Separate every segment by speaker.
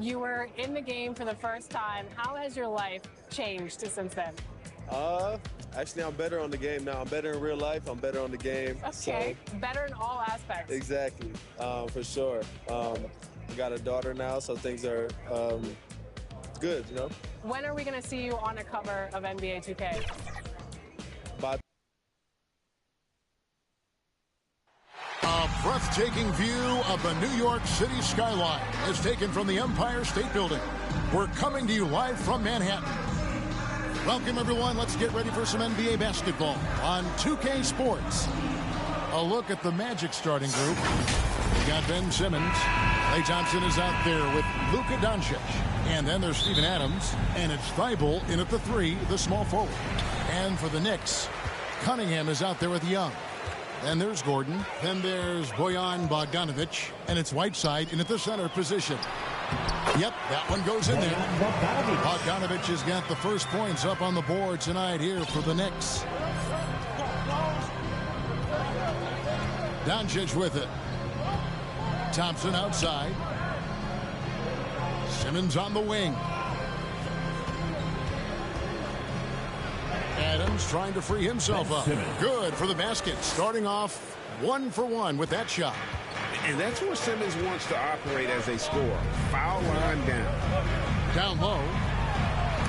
Speaker 1: You were in the game for the first time. How has your life changed since then?
Speaker 2: Actually, I'm better on the game now. I'm better in real life. I'm better on the game.
Speaker 1: Okay,
Speaker 2: So,
Speaker 1: better in all aspects.
Speaker 2: exactly, for sure. I got a daughter now, so things are good, you know?
Speaker 1: When are we going to see you on a cover of NBA 2K?
Speaker 2: By
Speaker 3: A breathtaking view of the New York City skyline is taken from the Empire State Building. We're coming to you live from Manhattan. Welcome, everyone. Let's get ready for some NBA basketball on 2K Sports. A look at the Magic starting group. We got Ben Simmons. Klay Thompson is out there with Luka Doncic. And then there's Steven Adams. And it's Thybulle in at the 3, the small forward. And for the Knicks, Cunningham is out there with Young. Then there's Gordon. Then there's Bojan Bogdanovic. And it's Whiteside in at the center position. Yep, that one goes in there. Bogdanovic has got the first points up on the board tonight here for the Knicks. Doncic with it. Thompson outside. Simmons on the wing. Adams trying to free himself up. Good for the basket. Starting off 1 for 1 with that shot.
Speaker 4: And that's where Simmons wants to operate as a scorer. Foul line down.
Speaker 3: Down low.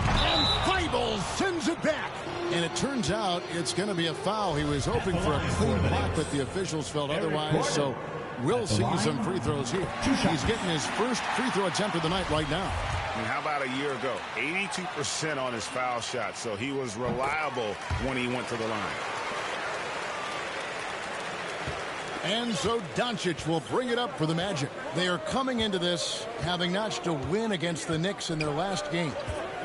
Speaker 3: And Thybulle sends it back. And it turns out it's going to be a foul. He was hoping for a clean block, but the officials felt otherwise. So we'll see some free throws here. He's getting his first free throw attempt of the night right now.
Speaker 4: And how about a year ago? 82% on his foul shot. So he was reliable when he went to the line.
Speaker 3: And so Doncic will bring it up for the Magic. They are coming into this having notched a win against the Knicks in their last game.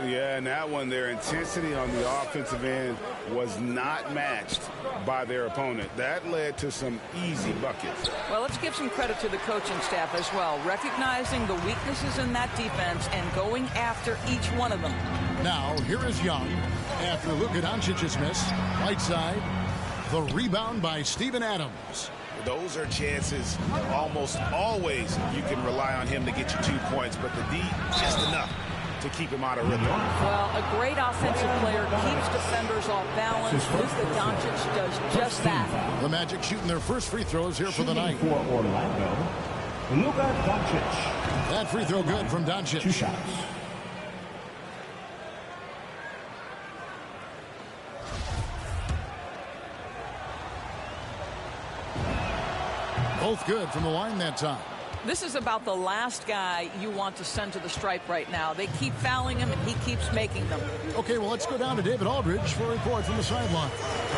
Speaker 4: Yeah, and that one, their intensity on the offensive end was not matched by their opponent. That led to some easy buckets.
Speaker 5: Well, let's give some credit to the coaching staff as well, recognizing the weaknesses in that defense and going after each one of them.
Speaker 3: Now, here is Young after Luka Doncic's miss. Right side, the rebound by Steven Adams.
Speaker 4: Those are chances almost always you can rely on him to get you 2 points, but the D just enough to keep him out of rhythm.
Speaker 5: Well, a great offensive player keeps defenders off balance. Luka Doncic does just that.
Speaker 3: The Magic shooting their first free throws here for the night.
Speaker 6: For Orlando, Luka Doncic.
Speaker 3: That free throw good from Doncic.
Speaker 6: 2 shots.
Speaker 3: Both good from the line that time.
Speaker 5: This is about the last guy you want to send to the stripe right now. They keep fouling him, and he keeps making them.
Speaker 3: Okay, well, let's go down to David Aldridge for a report from the sideline.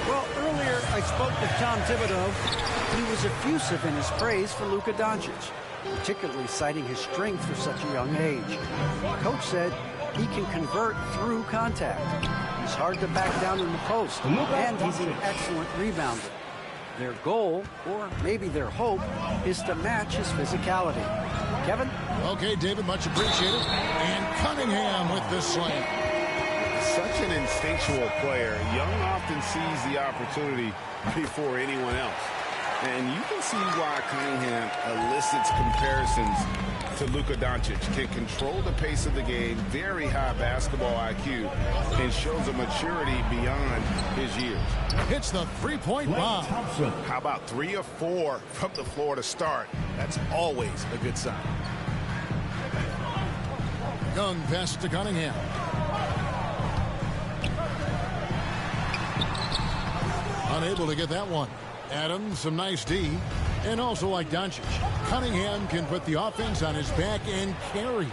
Speaker 7: Well, earlier I spoke with Tom Thibodeau. He was effusive in his praise for Luka Doncic, particularly citing his strength for such a young age. Coach said he can convert through contact. He's hard to back down in the post, and he's an excellent rebounder. Their goal, or maybe their hope, is to match his physicality. Kevin?
Speaker 3: Okay, David, much appreciated. And Cunningham with the slam.
Speaker 4: Such an instinctual player. Young often sees the opportunity before anyone else. And you can see why Cunningham elicits comparisons to Luka Doncic. Can control the pace of the game, very high basketball IQ, and shows a maturity beyond his years.
Speaker 3: Hits the three-point bomb.
Speaker 4: How about 3 of 4 from the floor to start? That's always a good sign.
Speaker 3: Young pass to Cunningham. Unable to get that one. Adams, some nice D. And also like Doncic, Cunningham can put the offense on his back and carry.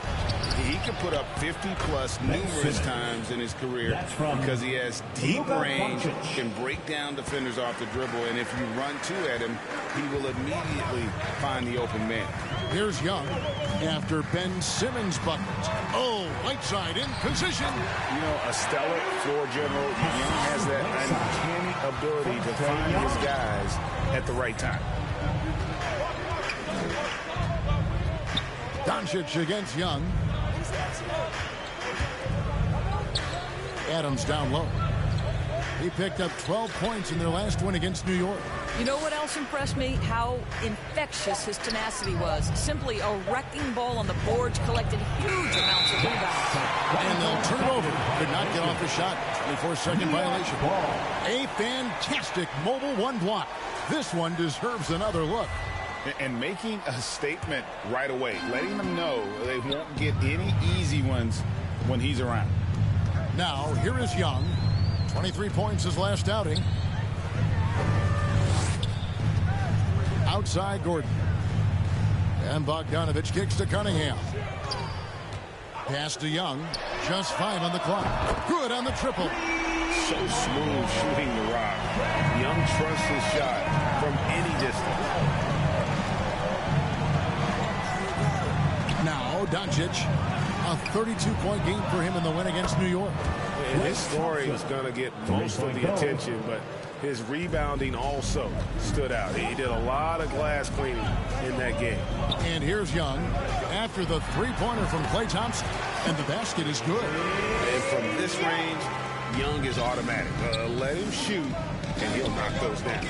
Speaker 4: He can put up 50-plus numerous times in his career because he has deep range, can break down defenders off the dribble, and if you run 2 at him, he will immediately find the open man.
Speaker 3: Here's Young after Ben Simmons buckets. Oh, Whiteside in position.
Speaker 4: You know, a stellar floor general. Young has that uncanny ability to find his guys at the right time.
Speaker 3: Doncic against Young. Adams down low. He picked up 12 points in their last win against New York.
Speaker 5: You know what else impressed me? How infectious his tenacity was. Simply a wrecking ball on the boards, collected huge amounts of rebounds.
Speaker 3: And they'll turn it over. Could not get off the shot. 24-second violation. A fantastic mobile one block. This one deserves another look.
Speaker 4: And making a statement right away, letting them know they won't get any easy ones when he's around.
Speaker 3: Now, here is Young. 23 points his last outing. Outside Gordon. And Bogdanovich kicks to Cunningham. Pass to Young. Just 5 on the clock. Good on the triple.
Speaker 4: So smooth shooting the rock. Young trusts his shot from any distance.
Speaker 3: Now, Doncic. A 32-point game for him in the win against New York.
Speaker 4: And his scoring is going to get most of the attention, but his rebounding also stood out. He did a lot of glass cleaning in that game.
Speaker 3: And here's Young after the three-pointer from Klay Thompson. And the basket is good.
Speaker 4: And from this range, Young is automatic. Let him shoot, and he'll knock those down.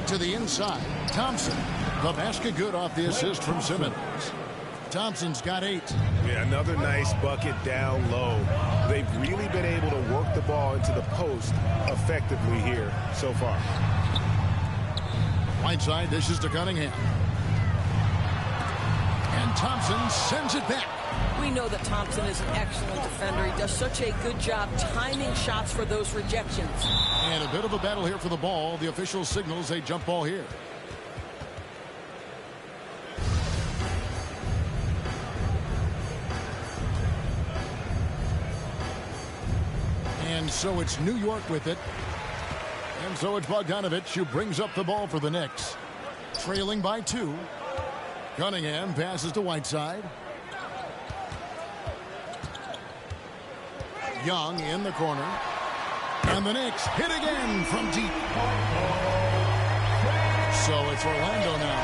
Speaker 3: To the inside, Thompson. The basket good off the assist from Simmons. Thompson's got 8.
Speaker 4: Yeah, another nice bucket down low. They've really been able to work the ball into the post effectively here so far.
Speaker 3: Whiteside dishes to Cunningham. And Thompson sends it back.
Speaker 5: We know that Thompson is an excellent defender. He does such a good job timing shots for those rejections.
Speaker 3: And a bit of a battle here for the ball. The official signals a jump ball here. And so it's New York with it. And so it's Bogdanovich who brings up the ball for the Knicks. Trailing by 2. Cunningham passes to Whiteside. Young in the corner. And the Knicks hit again from deep. So it's Orlando now.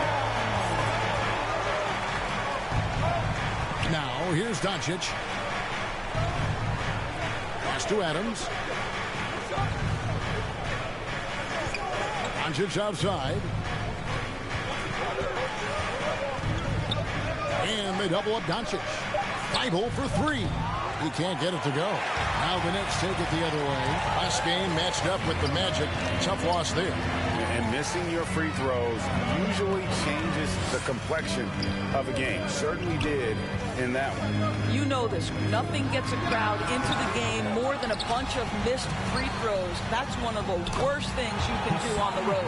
Speaker 3: Now here's Doncic. Pass to Adams. Doncic outside. And they double up Doncic. Thibault for 3. He can't get it to go. Now the Knicks take it the other way. Last game matched up with the Magic. Tough loss there.
Speaker 4: And missing your free throws usually changes the complexion of a game. Certainly did in that one.
Speaker 5: You know this. Nothing gets a crowd into the game more than a bunch of missed free throws. That's one of the worst things you can do on the road.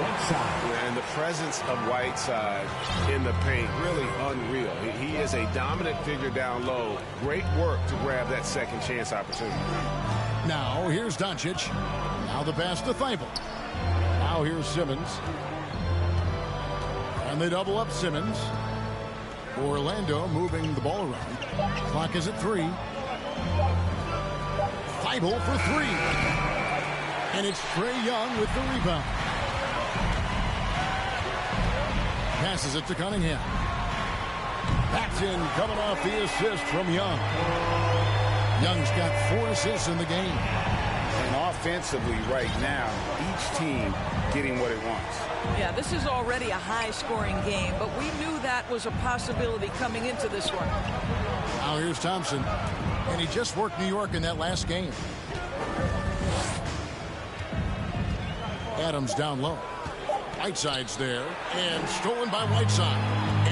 Speaker 4: And the presence of Whiteside in the paint, really unreal. He is a dominant figure down low. Great work to grab that second chance opportunity.
Speaker 3: Now here's Doncic. Now the pass to Thibault. Now here's Simmons. And they double up Simmons. Orlando moving the ball around. Clock is at 3. Thibault for 3. And it's Trae Young with the rebound. Passes it to Cunningham. Paxson coming off the assist from Young. Young's got 4 assists in the game.
Speaker 4: And offensively right now, each team getting what it wants.
Speaker 5: Yeah, this is already a high-scoring game, but we knew that was a possibility coming into this one.
Speaker 3: Now here's Thompson. And he just worked New York in that last game. Adams down low. Whiteside's there. And stolen by Whiteside.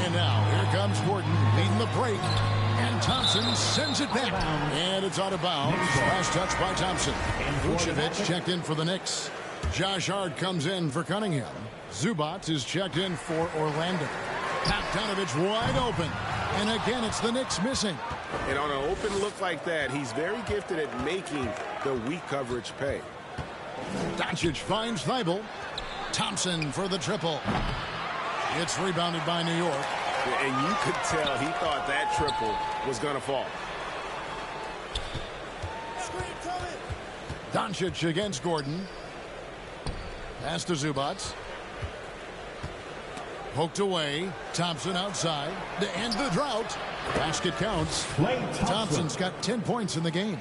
Speaker 3: And now here comes Gordon leading the break. And Thompson sends it back. And it's out of bounds. Last touch by Thompson. Vucevic checked in for the Knicks. Josh Hart comes in for Cunningham. Zubac is checked in for Orlando. Bogdanovich wide open. And again, it's the Knicks missing.
Speaker 4: And on an open look like that, he's very gifted at making the weak coverage pay.
Speaker 3: Doncic finds Thibault. Thompson for the triple. It's rebounded by New York.
Speaker 4: And you could tell he thought that triple was going to fall.
Speaker 3: Doncic against Gordon. Pass to Zubac. Poked away. Thompson outside to end the drought. Basket counts. Thompson's got 10 points in the game.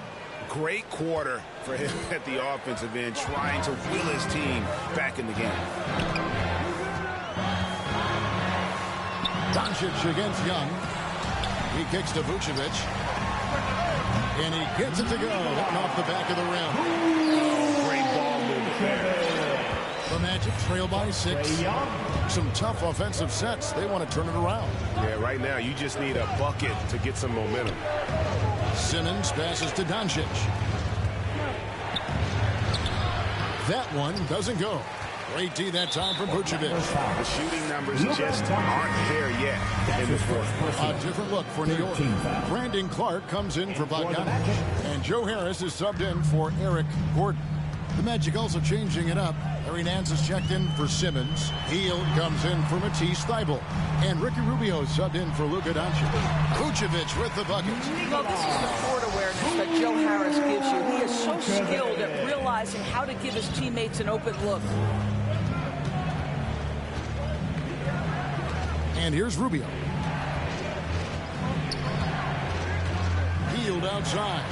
Speaker 4: great quarter for him at the offensive end, trying to will his team back in the game.
Speaker 3: Doncic against Young. He kicks to Vucevic. And he gets it to go, hitting off the back of the rim.
Speaker 4: Oh, great ball movement there.
Speaker 3: The Magic trail by 6. Some tough offensive sets. They want to turn it around.
Speaker 4: Yeah, right now you just need a bucket to get some momentum.
Speaker 3: Simmons passes to Doncic. That one doesn't go. Great D that time from Vucevic.
Speaker 4: The shooting numbers just aren't there yet in this fourth.
Speaker 3: A different look for New York. Brandon Clark comes in for Bogdanovic. And Joe Harris is subbed in for Eric Gordon. The Magic also changing it up. Larry Nance is checked in for Simmons. Hield comes in for Matisse Thybulle. And Ricky Rubio subbed in for Luka Doncic. Vucevic with the bucket.
Speaker 5: Well, this is the court awareness that Joe Harris gives you. He is so skilled at realizing how to give his teammates an open look.
Speaker 3: And here's Rubio. Hield outside.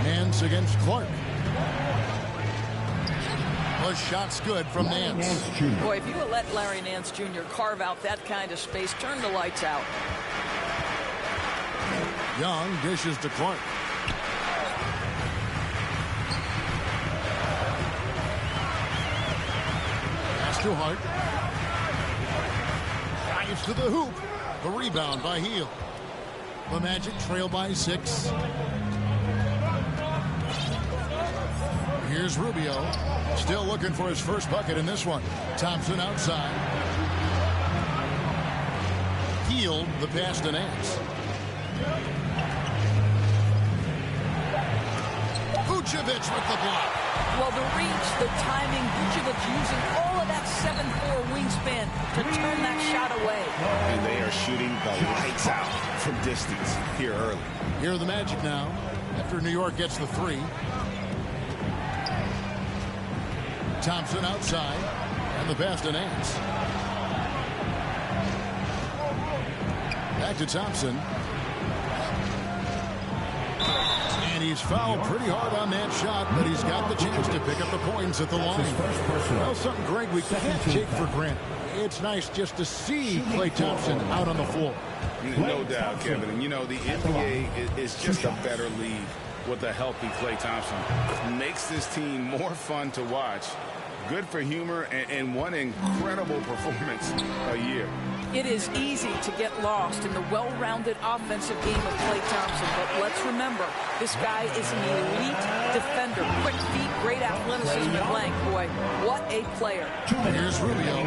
Speaker 3: Nance against Clark. The shot's good from Nance.
Speaker 5: Boy, if you would let Larry Nance Jr. carve out that kind of space, turn the lights out.
Speaker 3: Young dishes to Clark. Pass to Hart. Drives to the hoop. The rebound by Hield. The Magic trail by 6. Here's Rubio. Still looking for his first bucket in this one. Thompson outside. Hield the pass to Nance. Vucevic with the block.
Speaker 5: Well, the reach, the timing, Vucevic using all of that 7'4" wingspan to turn that shot away.
Speaker 4: And they are shooting the lights out from distance here early.
Speaker 3: Here are the Magic now after New York gets the 3. Thompson outside, and the pass to Nance. Back to Thompson. And he's fouled pretty hard on that shot, but he's got the chance to pick up the points at the line. Well, something, Greg, we can't take for granted. It's nice just to see Klay Thompson out on the floor.
Speaker 4: No doubt, Kevin. And, you know, the NBA is just a better league with a healthy Klay Thompson. Makes this team more fun to watch. Good for humor and one incredible performance a year.
Speaker 5: It is easy to get lost in the well-rounded offensive game of Klay Thompson, but let's remember, this guy is an elite defender. Quick feet, great athleticism and length. Boy, what a player.
Speaker 3: Here's Rubio.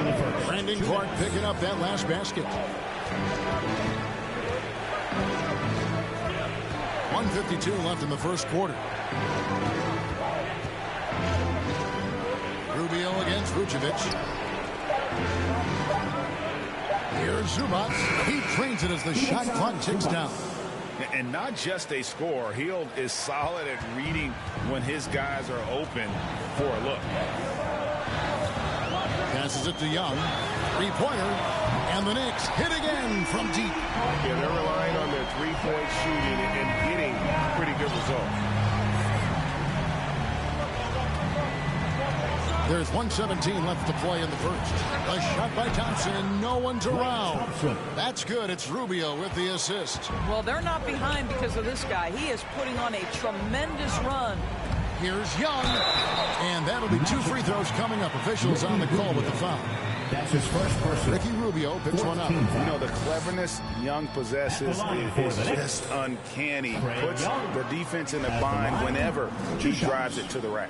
Speaker 3: Brandon Clark picking up that last basket. 1:52 left in the first quarter. Rubio against Vucevic. Here's Zubac. He trains it as the shot clock ticks down.
Speaker 4: And not just a scorer. Hield is solid at reading when his guys are open for a look.
Speaker 3: Passes it to Young. Three-pointer. And the Knicks hit again from deep.
Speaker 8: Yeah, they're relying on their three-point shooting and getting pretty good results.
Speaker 3: There's 1:17 left to play in the first. A shot by Thompson, and no one's around. That's good. It's Rubio with the assist.
Speaker 5: Well, they're not behind because of this guy. He is putting on a tremendous run.
Speaker 3: Here's Young, and that'll be 2 free throws coming up. Officials on the call with the foul.
Speaker 6: That's his first person.
Speaker 3: Ricky Rubio picks one up.
Speaker 4: You know, the cleverness Young possesses is just uncanny. Puts the defense in a bind whenever he drives it to the rack.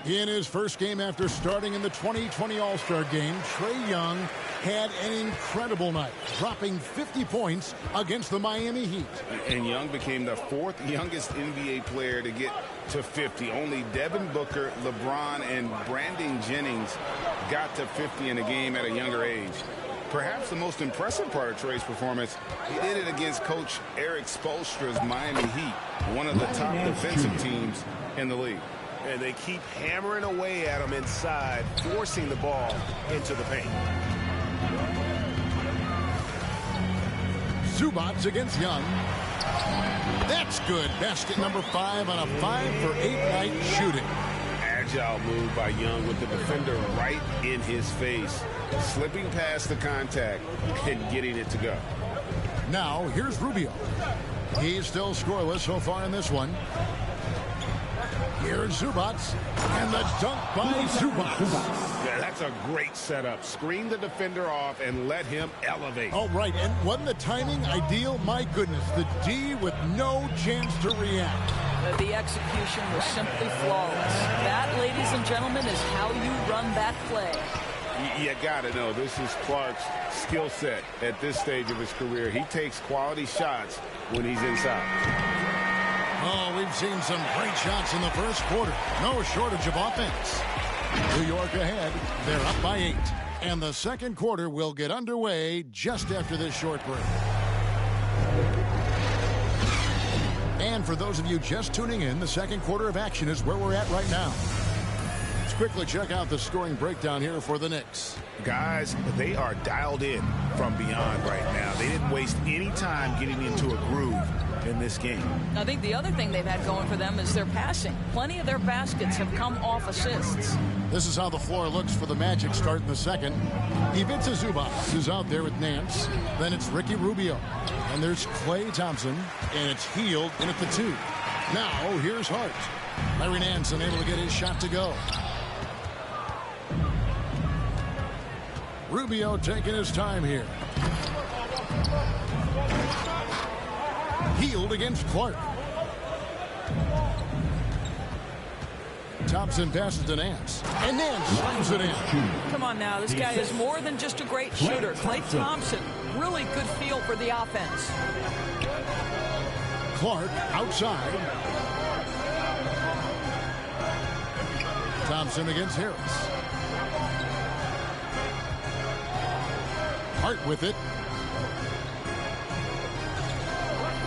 Speaker 3: In his first game after starting in the 2020 All-Star Game, Trae Young had an incredible night, dropping 50 points against the Miami Heat.
Speaker 4: And Young became the 4th youngest NBA player to get to 50. Only Devin Booker, LeBron, and Brandon Jennings got to 50 in a game at a younger age. Perhaps the most impressive part of Trae's performance, he did it against Coach Eric Spoelstra's Miami Heat, one of the top defensive teams in the league.
Speaker 8: And they keep hammering away at him inside, forcing the ball into the paint.
Speaker 3: Zubac against Young. That's good. Basket number 5 on a 5-for-8 night shooting.
Speaker 4: Agile move by Young with the defender right in his face. Slipping past the contact and getting it to go.
Speaker 3: Now, here's Rubio. He's still scoreless so far in this one. Here's Zubac, and the dunk by Zubac.
Speaker 4: Yeah, that's a great setup. Screen the defender off and let him elevate.
Speaker 3: All right, and wasn't the timing ideal? My goodness, the D with no chance to react.
Speaker 5: The execution was simply flawless. That, ladies and gentlemen, is how you run that play.
Speaker 4: You got to know, this is Clark's skill set at this stage of his career. He takes quality shots when he's inside.
Speaker 3: Oh, we've seen some great shots in the first quarter. No shortage of offense. New York ahead. They're up by 8. And the second quarter will get underway just after this short break. And for those of you just tuning in, the second quarter of action is where we're at right now. Let's quickly check out the scoring breakdown here for the Knicks.
Speaker 4: Guys, they are dialed in from beyond right now. They didn't waste any time getting into a groove in this game.
Speaker 5: I think the other thing they've had going for them is their passing. Plenty of their baskets have come off assists.
Speaker 3: This is how the floor looks for the Magic start in the second. Ivica Zubac is out there with Nance. Then it's Ricky Rubio. And there's Klay Thompson. And it's Hield in at the 2. Now, here's Hart. Larry Nance unable to get his shot to go. Rubio taking his time here. Hield against Clark. Thompson passes to Nance. And Nance slams it in.
Speaker 5: Come on now, this guy is more than just a great shooter. Klay Thompson, really good feel for the offense.
Speaker 3: Clark outside. Thompson against Harris. Hart with it.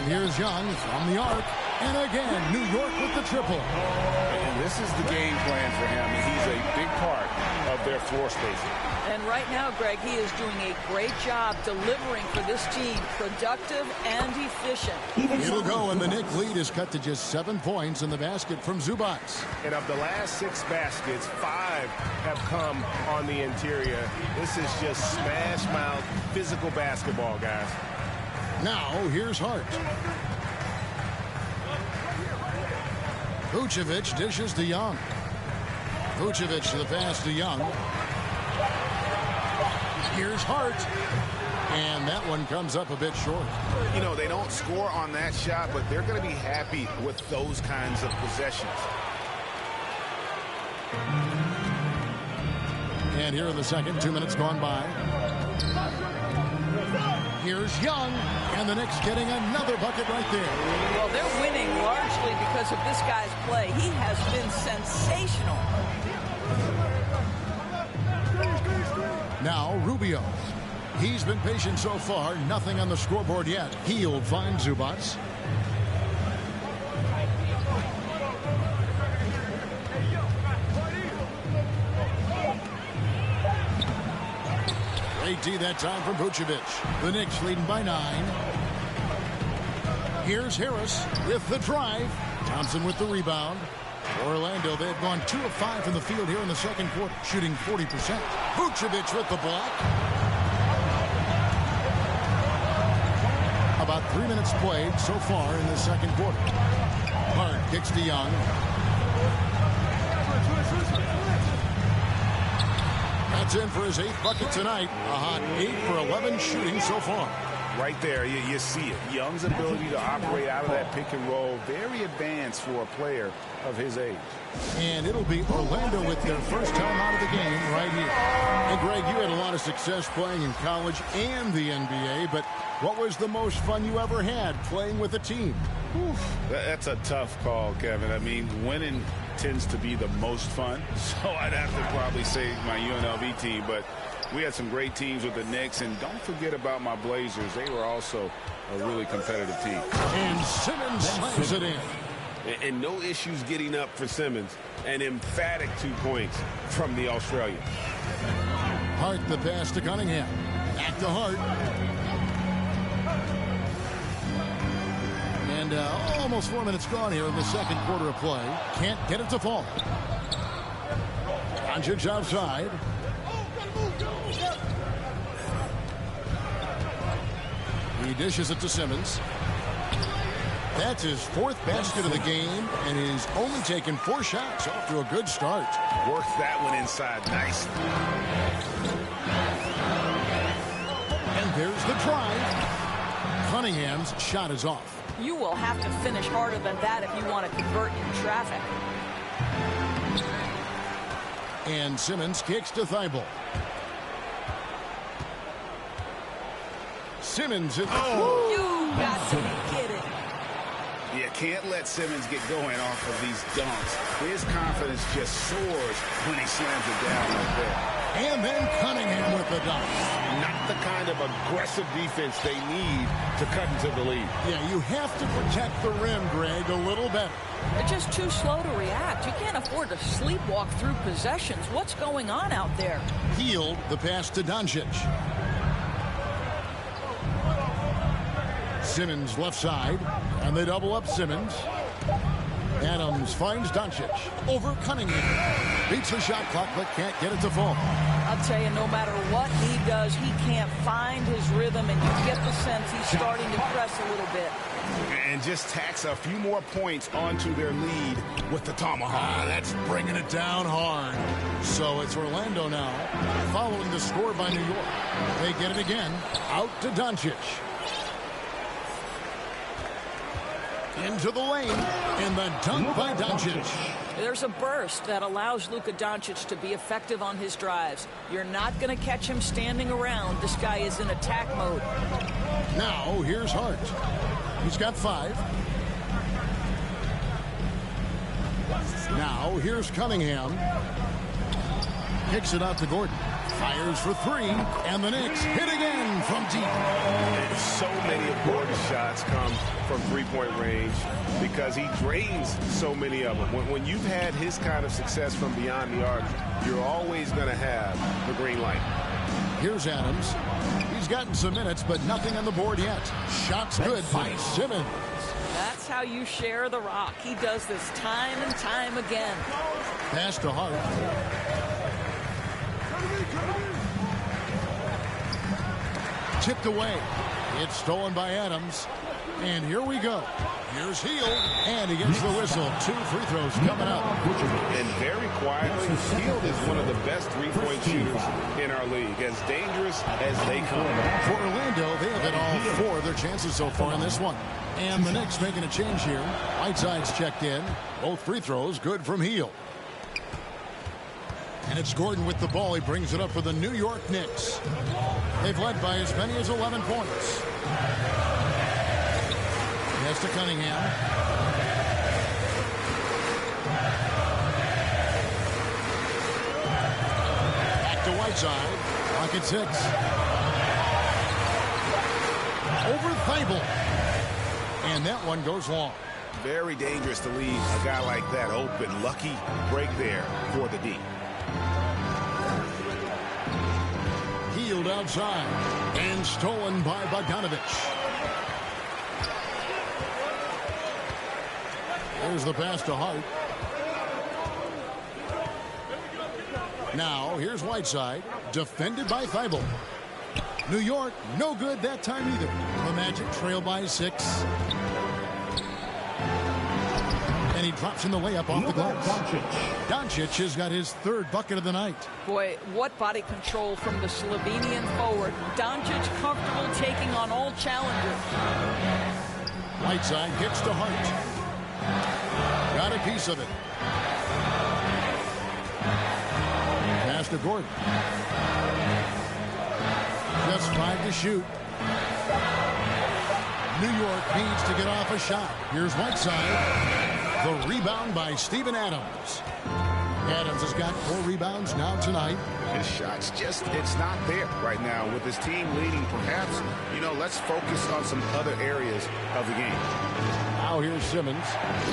Speaker 3: Here's Young from the arc. And again, New York with the triple.
Speaker 4: And this is the game plan for him. He's a big part of their floor spacing.
Speaker 5: And right now, Greg, he is doing a great job delivering for this team. Productive and efficient.
Speaker 3: It'll go, and the Knicks lead is cut to just 7 points in the basket from Zubac.
Speaker 8: And of the last 6 baskets, 5 have come on the interior. This is just smash mouth physical basketball, guys.
Speaker 3: Now, here's Hart. Vucevic dishes to Young. Vucevic to the pass to Young. Here's Hart. And that one comes up a bit short.
Speaker 4: You know, they don't score on that shot, but they're going to be happy with those kinds of possessions.
Speaker 3: And here in the second, 2 minutes gone by. Here's Young, and the Knicks getting another bucket right there.
Speaker 5: Well, they're winning largely because of this guy's play. He has been sensational.
Speaker 3: Now, Rubio. He's been patient so far. Nothing on the scoreboard yet. He'll find Zubac. Great D that time from Vucevic. The Knicks leading by 9. Here's Harris with the drive. Thompson with the rebound. Orlando, they have gone 2 of 5 from the field here in the second quarter, shooting 40%. Vucevic with the block. About 3 minutes played so far in the second quarter. Hart kicks to Young. That's in for his 8th bucket tonight. A hot 8 for 11 shooting so far.
Speaker 4: Right there, you see it. Young's ability to operate out of that pick and roll, very advanced for a player of his age.
Speaker 3: And it'll be Orlando with their first time out of the game right here. And Greg, you had a lot of success playing in college and the NBA, but what was the most fun you ever had playing with a team?
Speaker 4: That's a tough call, Kevin. I mean, winning tends to be the most fun, so I'd have to probably say my UNLV team, but we had some great teams with the Knicks, and don't forget about my Blazers. They were also a really competitive team.
Speaker 3: And Simmons slams it in.
Speaker 4: And no issues getting up for Simmons. An emphatic 2 points from the Australian.
Speaker 3: Hart the pass to Cunningham. Back to Hart. And almost 4 minutes gone here in the second quarter of play. Can't get it to fall. Doncic outside. He dishes it to Simmons. That's his fourth basket of the game, and he's only taken 4 shots. Off to a good start.
Speaker 4: Works that one inside. Nice.
Speaker 3: And there's the drive. Cunningham's shot is off.
Speaker 5: You will have to finish harder than that if you want to convert in traffic.
Speaker 3: And Simmons kicks to Thibault. Simmons is...
Speaker 4: Oh!
Speaker 5: You got to be kidding.
Speaker 4: You can't let Simmons get going off of these dunks. His confidence just soars when he slams it down like that.
Speaker 3: And then Cunningham with the dunk.
Speaker 8: Not the kind of aggressive defense they need to cut into the lead.
Speaker 3: Yeah, you have to protect the rim, Greg, a little better.
Speaker 5: They're just too slow to react. You can't afford to sleepwalk through possessions. What's going on out there?
Speaker 3: Hield the pass to Doncic. Simmons left side, and they double up Simmons. Adams finds Doncic over Cunningham. Beats the shot clock, but can't get it to fall.
Speaker 5: I'll tell you, no matter what he does, he can't find his rhythm, and you get the sense he's starting to press a little bit.
Speaker 4: And just tacks a few more points onto their lead with the tomahawk.
Speaker 3: That's bringing it down hard. So it's Orlando now, following the score by New York. They get it again, out to Doncic. Into the lane, and the dunk by Doncic.
Speaker 5: There's a burst that allows Luka Doncic to be effective on his drives. You're not going to catch him standing around. This guy is in attack mode.
Speaker 3: Now, here's Hart. He's got 5. Now, here's Cunningham. Kicks it out to Gordon. Fires for 3, and the Knicks hit again from deep.
Speaker 8: And so many of Gordon's shots come from three-point range because he drains so many of them. When you've had his kind of success from beyond the arc, you're always going to have the green light.
Speaker 3: Here's Adams. He's gotten some minutes, but nothing on the board yet. Shots good by Simmons.
Speaker 5: That's how you share the rock. He does this time and time again.
Speaker 3: Pass to Hart. Tipped away. It's stolen by Adams. And here we go. Here's Hield, and he gets the whistle. 2 free throws coming up.
Speaker 8: And very quietly, Hield is one of the best three-point shooters in our league, as dangerous as they come.
Speaker 3: For Orlando, they have hit all 4 of their chances so far in this one. And the Knicks making a change here. Whiteside's checked in. Both free throws good from Hield. And it's Gordon with the ball. He brings it up for the New York Knicks. They've led by as many as 11 points. Pass to Cunningham. Back to Whiteside. Clock at 6. Over Thibault. And that one goes long.
Speaker 4: Very dangerous to leave a guy like that open. Lucky break there for the D.
Speaker 3: Hield outside and stolen by Bogdanovich. There's the pass to Hart. Now here's Whiteside, defended by Thibault. New York, no good that time either. The Magic trail by 6. And he drops in the layup off the glass. Doncic has got his 3rd bucket of the night.
Speaker 5: Boy, what body control from the Slovenian forward. Doncic comfortable taking on all challengers.
Speaker 3: Whiteside gets to Hart. Got a piece of it. Pass to Gordon. Just 5 to shoot. New York needs to get off a shot. Here's Whiteside. The rebound by Steven Adams. Adams has got 4 rebounds now tonight.
Speaker 4: His shots just, it's not there right now. With his team leading, perhaps, let's focus on some other areas of the game.
Speaker 3: Now here's Simmons.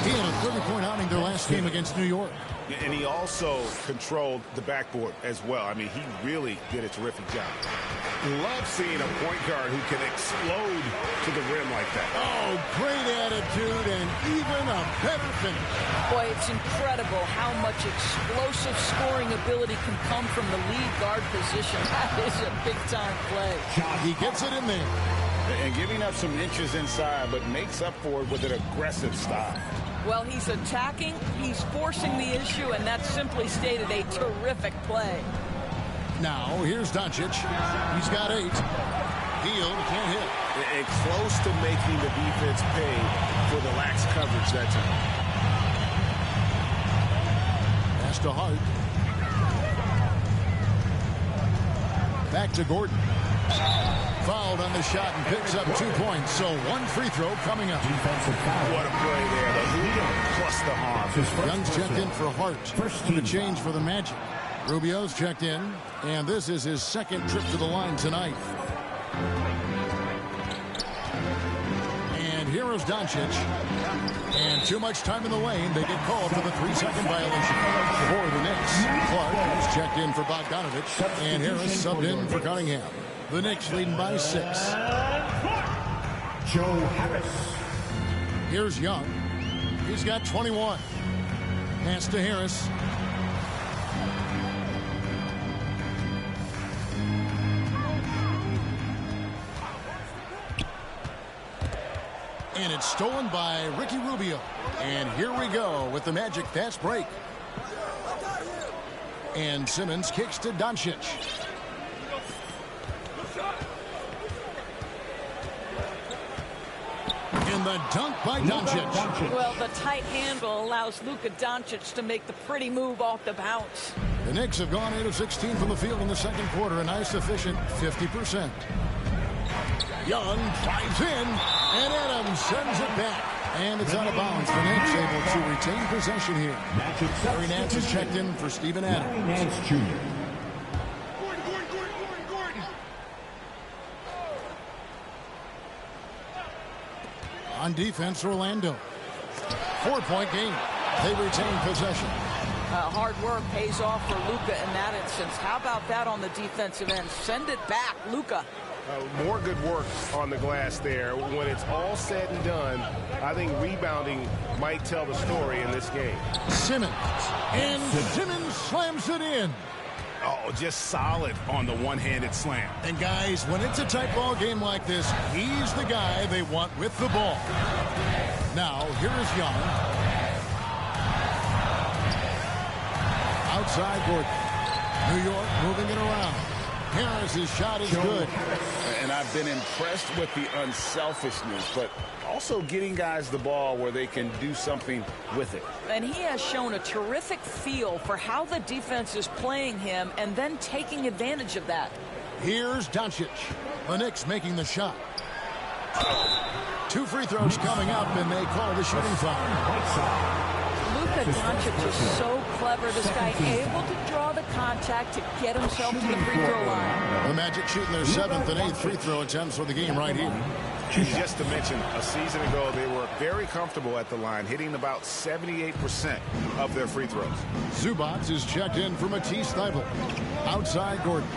Speaker 3: He had a 30-point outing their last game against New York.
Speaker 8: And he also controlled the backboard as well. I mean, he really did a terrific job. Love seeing a point guard who can explode to the rim like that.
Speaker 3: Oh, great attitude and even a better finish.
Speaker 5: Boy, it's incredible how much explosive scoring ability can come from the lead guard position. That is a big-time play.
Speaker 3: He gets it in there.
Speaker 4: And giving up some inches inside, but makes up for it with an aggressive style.
Speaker 5: Well, he's attacking, he's forcing the issue, and that's simply stated a terrific play.
Speaker 3: Now, here's Doncic. He's got 8. Hield can't hit.
Speaker 8: And close to making the defense pay for the lax coverage that time.
Speaker 3: Pass to Hart. Back to Gordon. Fouled on the shot and picks up 2 points. So 1 free throw coming up.
Speaker 6: Defensive foul.
Speaker 8: What a play there. The hoop plus the harm.
Speaker 3: Young's checked in for Hart. The change for the Magic. Rubio's checked in, and this is his second trip to the line tonight. And here is Doncic. And too much time in the lane. They get called for the 3-second violation. For the Knicks, Clark is checked in for Bogdanovich, and Harris subbed in for Cunningham. The Knicks leading by 6.
Speaker 6: Joe Harris.
Speaker 3: Here's Young. He's got 21. Pass to Harris. And it's stolen by Ricky Rubio. And here we go with the Magic fast break. And Simmons kicks to Doncic. And the dunk by Doncic.
Speaker 5: Well, the tight handle allows Luka Doncic to make the pretty move off the bounce.
Speaker 3: The Knicks have gone 8 of 16 from the field in the second quarter. A nice efficient 50%. Young drives in, and Adams sends it back. And it's out of bounds. The Knicks able to retain possession here. Larry Nance is checked in for Steven Adams.
Speaker 6: Larry Nance Jr.
Speaker 3: On defense, Orlando. 4-point game. They retain possession.
Speaker 5: Hard work pays off for Luka in that instance. How about that on the defensive end? Send it back, Luka.
Speaker 8: More good work on the glass there. When it's all said and done, I think rebounding might tell the story in this game.
Speaker 3: Simmons. And Simmons slams it in.
Speaker 4: Oh, just solid on the one-handed slam.
Speaker 3: And guys, when it's a tight ball game like this, he's the guy they want with the ball. Now, here is Young. Outside Gordon. New York moving it around. Harris's shot is good.
Speaker 4: And I've been impressed with the unselfishness, but also getting guys the ball where they can do something with it.
Speaker 5: And he has shown a terrific feel for how the defense is playing him and then taking advantage of that.
Speaker 3: Here's Doncic. The Knicks making the shot. 2 free throws coming up, and they call the shooting foul.
Speaker 5: Luka Doncic is so clever. This guy able to draw the contact to get himself to the free throw line.
Speaker 3: The Magic shooting their 7th and 8th free throw attempts for the game right here.
Speaker 8: And just to mention, a season ago, they were very comfortable at the line, hitting about 78% of their free throws.
Speaker 3: Zubac is checked in for Matisse Thybulle. Outside Gordon.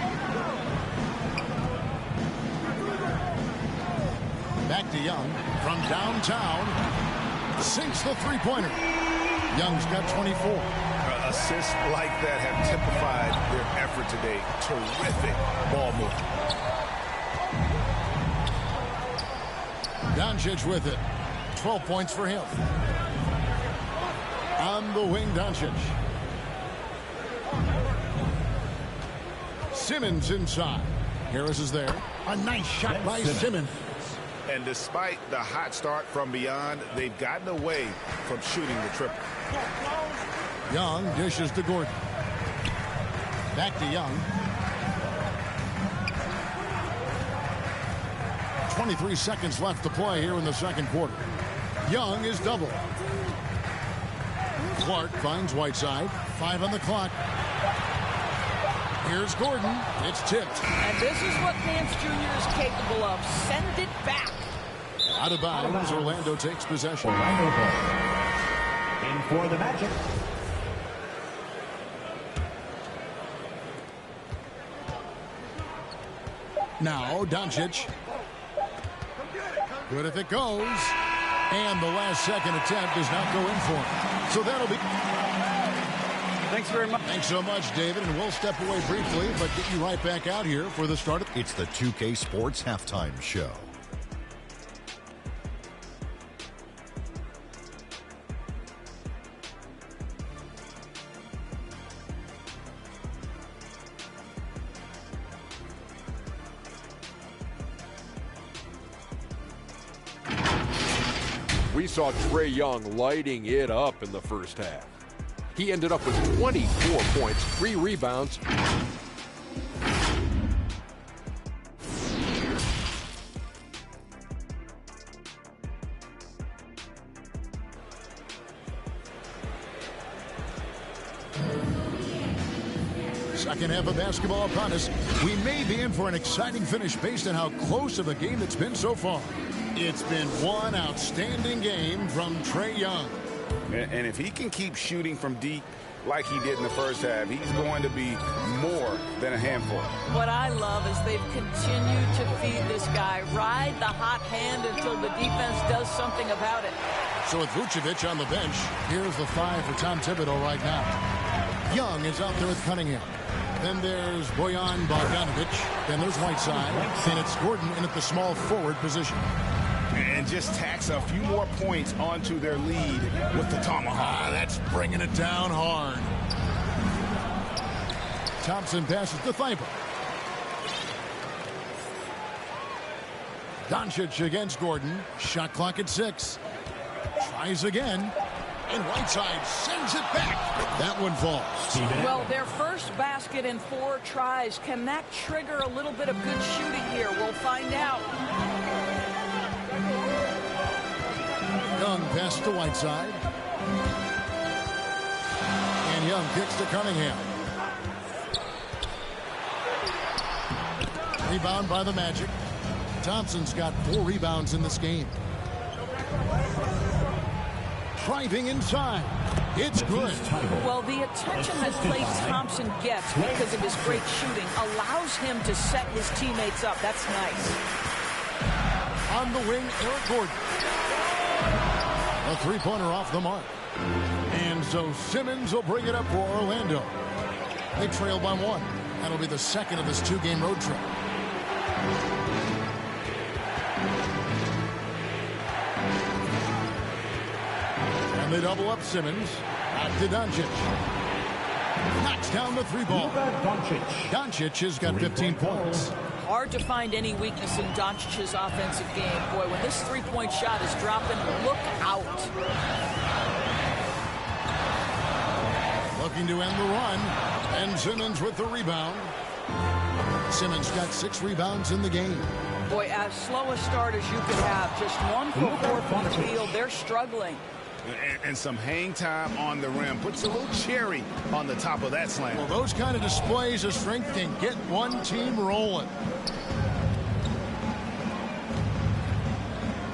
Speaker 3: Back to Young from downtown. Sinks the three-pointer. Young's got 24.
Speaker 8: Assists like that have typified their effort today. Terrific ball movement.
Speaker 3: Doncic with it. 12 points for him. On the wing, Doncic. Simmons inside. Harris is there. A nice shot by Simmons.
Speaker 8: And despite the hot start from beyond, they've gotten away from shooting the triple.
Speaker 3: Young dishes to Gordon. Back to Young. 23 seconds left to play here in the second quarter. Young is double. Clark finds Whiteside. 5 on the clock. Here's Gordon. It's tipped.
Speaker 5: And this is what Nance Jr. is capable of. Send it back.
Speaker 3: Out of bounds. Orlando takes possession.
Speaker 6: Orlando ball. In for the Magic.
Speaker 3: Now Doncic. Good if it goes. And the last second attempt does not go in for him. So that'll be...
Speaker 7: Thanks very much.
Speaker 3: Thanks so much, David. And we'll step away briefly, but get you right back out here for the start of...
Speaker 6: It's the 2K Sports Halftime Show.
Speaker 9: We saw Trae Young lighting it up in the first half. He ended up with 24 points, 3 rebounds.
Speaker 3: Second half of basketball upon us. We may be in for an exciting finish based on how close of a game it's been so far. It's been one outstanding game from Trae Young.
Speaker 4: And if he can keep shooting from deep like he did in the first half, he's going to be more than a handful.
Speaker 5: What I love is they've continued to feed this guy. Ride the hot hand until the defense does something about it.
Speaker 3: So with Vucevic on the bench, here's the 5 for Tom Thibodeau right now. Young is out there with Cunningham. Then there's Bojan Bogdanovic. Then there's Whiteside. And it's Gordon in at the small forward position.
Speaker 4: And just tacks a few more points onto their lead with the tomahawk.
Speaker 3: That's bringing it down hard. Thompson passes to Thibault. Doncic against Gordon. Shot clock at 6. Tries again. And Whiteside sends it back. That one falls.
Speaker 5: Well, their first basket in 4 tries. Can that trigger a little bit of good shooting here? We'll find out.
Speaker 3: Young pass to Whiteside. And Young kicks to Cunningham. Rebound by the Magic. Thompson's got 4 rebounds in this game. Driving inside. It's good.
Speaker 5: Well, the attention that Klay Thompson gets because of his great shooting allows him to set his teammates up. That's nice.
Speaker 3: On the wing, Eric Gordon. A 3-pointer off the mark. And so Simmons will bring it up for Orlando. They trail by 1. That'll be the second of this 2-game road trip. And they double up Simmons. Back to Doncic. Knocks down the 3-ball. Doncic has got 15 points.
Speaker 5: Hard to find any weakness in Doncic's offensive game. Boy, when this 3-point shot is dropping, look out.
Speaker 3: Looking to end the run. And Simmons with the rebound. Simmons got 6 rebounds in the game.
Speaker 5: Boy, as slow a start as you could have. Just 1 for 4 from the field. They're struggling.
Speaker 4: And some hang time on the rim. Puts a little cherry on the top of that slam.
Speaker 3: Well, those kind of displays of strength can get one team rolling.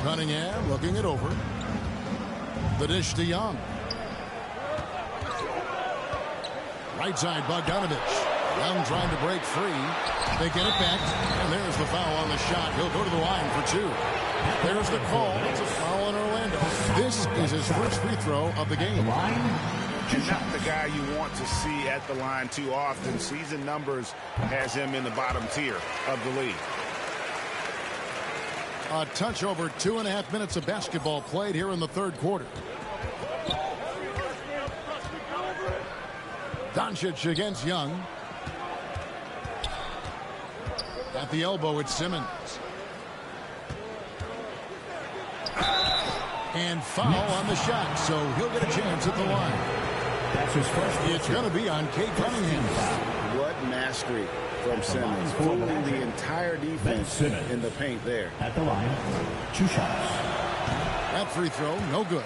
Speaker 3: Cunningham looking it over. The dish to Young. Right side, Bogdanovic. Young trying to break free. They get it back. And there's the foul on the shot. He'll go to the line for 2. There's the call. It's a foul in Orlando. This is his first free throw of the game.
Speaker 4: And not the guy you want to see at the line too often. Season numbers has him in the bottom tier of the league.
Speaker 3: A touch over 2.5 minutes of basketball played here in the 3rd quarter. Doncic against Young. At the elbow, it's Simmons. And foul on the shot, so he'll get a chance at the line.
Speaker 6: That's his first.
Speaker 3: It's going to be on Cade Cunningham.
Speaker 4: What mastery from Simmons. Fooling the entire defense in the paint there.
Speaker 6: At the line, 2 shots.
Speaker 3: That free throw, no good.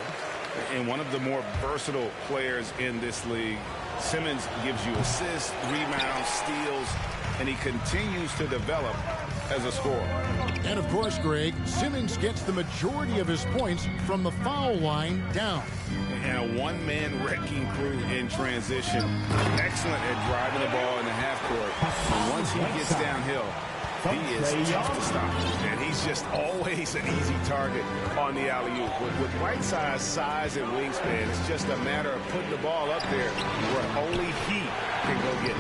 Speaker 4: And one of the more versatile players in this league. Simmons gives you assists, rebounds, steals, and he continues to develop as a scorer.
Speaker 3: And of course, Greg, Simmons gets the majority of his points from the foul line down.
Speaker 4: And a one-man wrecking crew in transition. Excellent at driving the ball in the half court. And once he gets downhill, He is tough to stop, and he's just always an easy target on the alley-oop. With Whiteside's size and wingspan, it's just a matter of putting the ball up there where only he can go get it.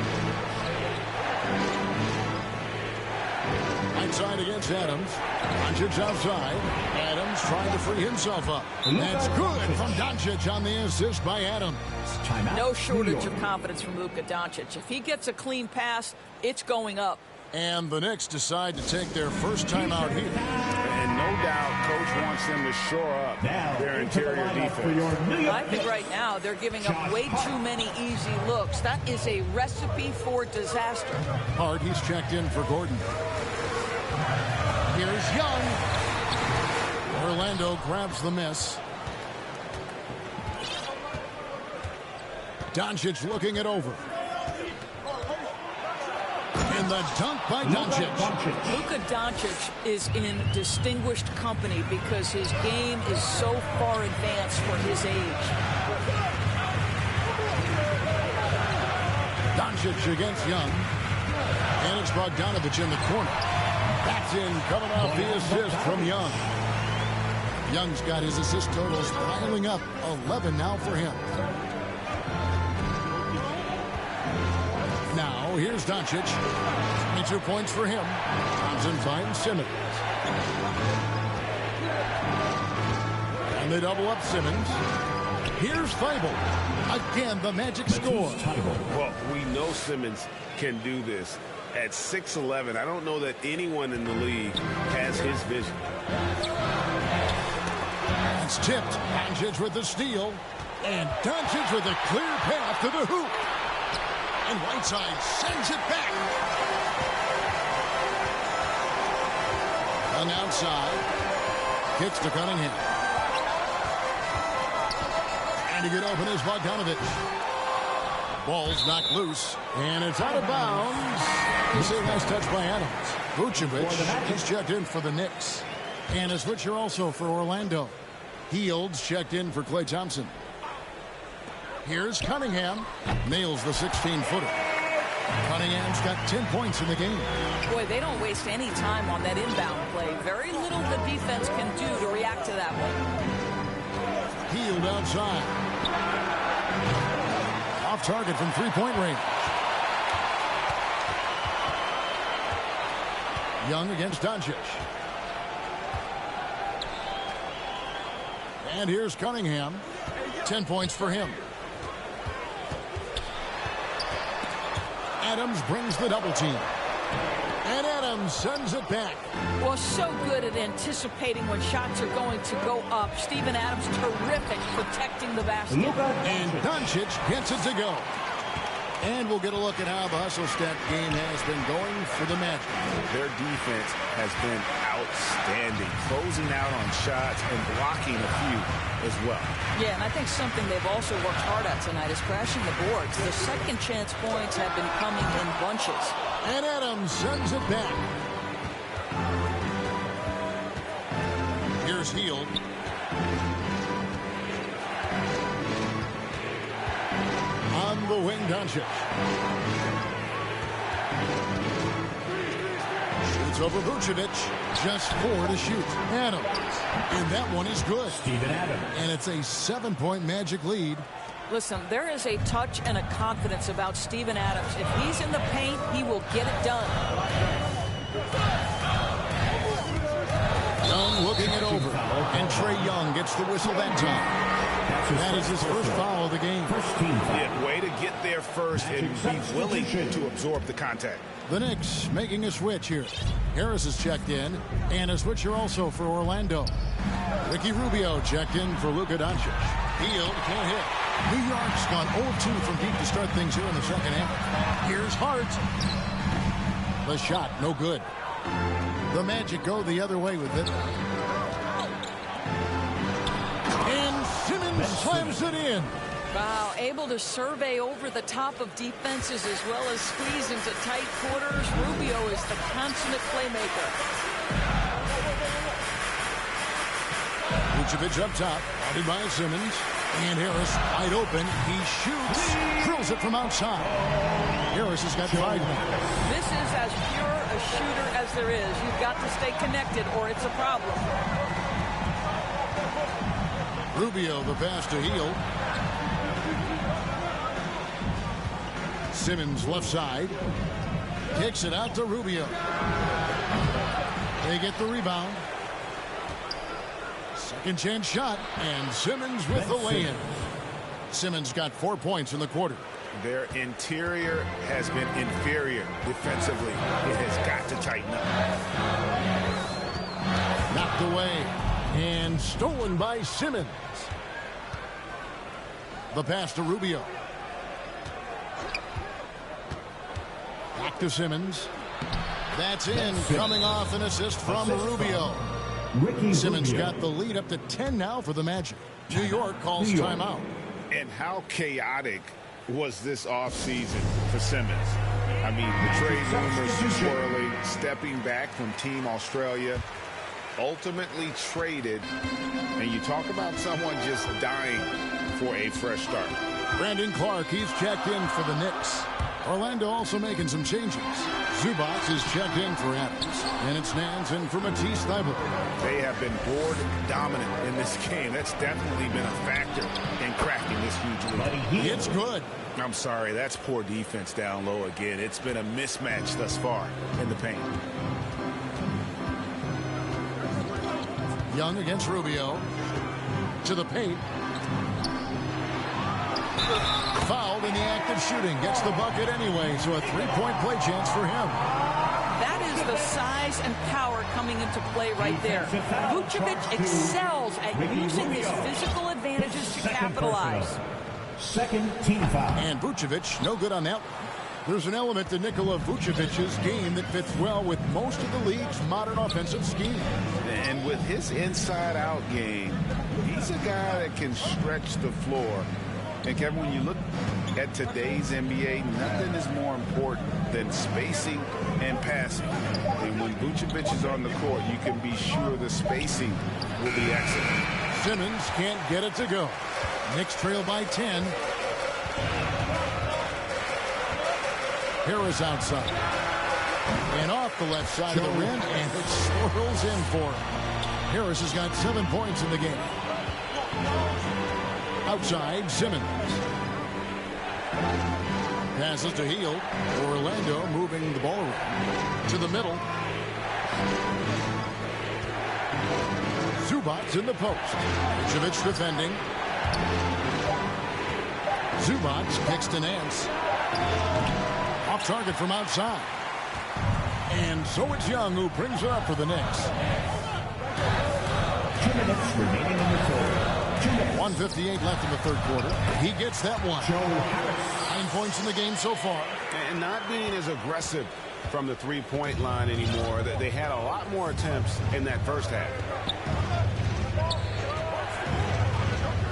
Speaker 3: Inside against Adams. Doncic outside. Adams trying to free himself up. That's good from Doncic on the assist by Adams.
Speaker 5: No shortage of confidence from Luka Doncic. If he gets a clean pass, it's going up.
Speaker 3: And the Knicks decide to take their first time out here.
Speaker 4: And no doubt, Coach wants them to shore up their interior defense.
Speaker 5: I think right now they're giving up way too many easy looks. That is a recipe for disaster.
Speaker 3: Hart, he's checked in for Gordon. Here's Young. Orlando grabs the miss. Doncic looking it over. And the dunk by Doncic.
Speaker 5: Luka Doncic is in distinguished company because his game is so far advanced for his age.
Speaker 3: Doncic against Young. And it's Bogdanovic in the corner. That's in, coming off the assist from Young. Young's got his assist totals piling up. 11 now for him. Now, here's Doncic. 22 points for him. Thompson finds Simmons. And they double up Simmons. Here's Thybulle. Again, the Magic score.
Speaker 4: Well, we know Simmons can do this. At 6'11", I don't know that anyone in the league has his vision.
Speaker 3: It's tipped. Doncic with the steal. And Doncic with a clear path to the hoop. And Whiteside sends it back. Young outside. Kicks to Cunningham. And to get open is Bogdanovic. Ball's knocked loose. And it's out of bounds. You see a nice touch by Adams. Vucevic, he's checked in for the Knicks. And a switcher also for Orlando. Hields checked in for Klay Thompson. Here's Cunningham. Nails the 16-footer. Cunningham's got 10 points in the game.
Speaker 5: Boy, they don't waste any time on that inbound play. Very little the defense can do to react to that one.
Speaker 3: Hield outside. Off target from three-point range. Young against Doncic. And here's Cunningham. 10 points for him. Adams brings the double team. And Adams sends it back.
Speaker 5: Well, so good at anticipating when shots are going to go up. Steven Adams, terrific protecting the basket.
Speaker 3: And Doncic gets it to go. And we'll get a look at how the hustle step game has been going for the Magic.
Speaker 4: Their defense has been outstanding, closing out on shots and blocking a few as well.
Speaker 5: Yeah, and I think something they've also worked hard at tonight is crashing the boards. The second chance points have been coming in bunches.
Speaker 3: And Adams sends it back. Here's Hield. On the wing, Doncic. Shoots over Vucevic. Just 4 to shoot. Adams. And that one is good.
Speaker 6: Steven Adams.
Speaker 3: And it's a 7-point Magic lead.
Speaker 5: Listen, there is a touch and a confidence about Steven Adams. If he's in the paint, he will get it done.
Speaker 3: Young looking it over. And Trae Young gets the whistle that time. That is his first foul of the game.
Speaker 4: Yeah, way to get there first and be willing to absorb the contact.
Speaker 3: The Knicks making a switch here. Harris is checked in, and a switcher also for Orlando. Ricky Rubio checked in for Luka Doncic. Hield can't hit. New York's gone 0-2 from deep to start things here in the second half. Here's Hart. The shot, no good. The Magic go the other way with it. And Simmons slams it in.
Speaker 5: Wow, able to survey over the top of defenses as well as squeeze into tight quarters. Rubio is the consummate playmaker.
Speaker 3: Vucevic up top, guarded by Simmons. And Harris wide open. He shoots. Drills it from outside. Harris has got 5 now.
Speaker 5: This is as pure a shooter as there is. You've got to stay connected or it's a problem.
Speaker 3: Rubio, the pass to Hield. Simmons left side. Kicks it out to Rubio. They get the rebound. Second chance shot, and Simmons with the lay-in. Simmons got 4 points in the quarter.
Speaker 8: Their interior has been inferior defensively. It has got to tighten up.
Speaker 3: Knocked away and stolen by Simmons. The pass to Rubio. Back to Simmons. That's in, coming off an assist from Rubio. Simmons got the lead up to 10 now for the Magic. New York calls timeout.
Speaker 8: And how chaotic was this offseason for Simmons? I mean, the trade rumors swirling, stepping back from Team Australia, ultimately traded, and you talk about someone just dying for a fresh start.
Speaker 3: Brandon Clark, he's checked in for the Knicks. Orlando also making some changes. Zubac is checked in for Adams. And it's Nance in for Matisse Thybulle.
Speaker 8: They have been board dominant in this game. That's definitely been a factor in cracking this huge lead.
Speaker 3: It's good.
Speaker 8: I'm sorry, that's poor defense down low again. It's been a mismatch thus far in the paint.
Speaker 3: Young against Rubio. To the paint. Fouled in the act of shooting. Gets the bucket anyway, so a 3-point play chance for him.
Speaker 5: That is the size and power coming into play right there. Vucevic excels at using his physical advantages to capitalize.
Speaker 6: Second team foul.
Speaker 3: And Vucevic, no good on that one. There's an element to Nikola Vucevic's game that fits well with most of the league's modern offensive scheme.
Speaker 8: And with his inside-out game, he's a guy that can stretch the floor. And Kevin, when you look at today's NBA, nothing is more important than spacing and passing. And when Vucevic is on the court, you can be sure the spacing will be excellent.
Speaker 3: Simmons can't get it to go. Knicks trail by 10. Harris outside. And off the left side of the rim, and it swirls in for him. Harris has got 7 points in the game. Outside, Simmons. Passes to Hield. Orlando moving the ball around. To the middle. Zubac in the post. Vucevic defending. Zubac kicks to Nance. Off target from outside. And so it's Young who brings it up for the Knicks.
Speaker 6: 2 minutes remaining in the quarter.
Speaker 3: 1:58 left in the third quarter. He gets that one. 9 points in the game so far.
Speaker 8: And not being as aggressive from the three-point line anymore. They had a lot more attempts in that first half.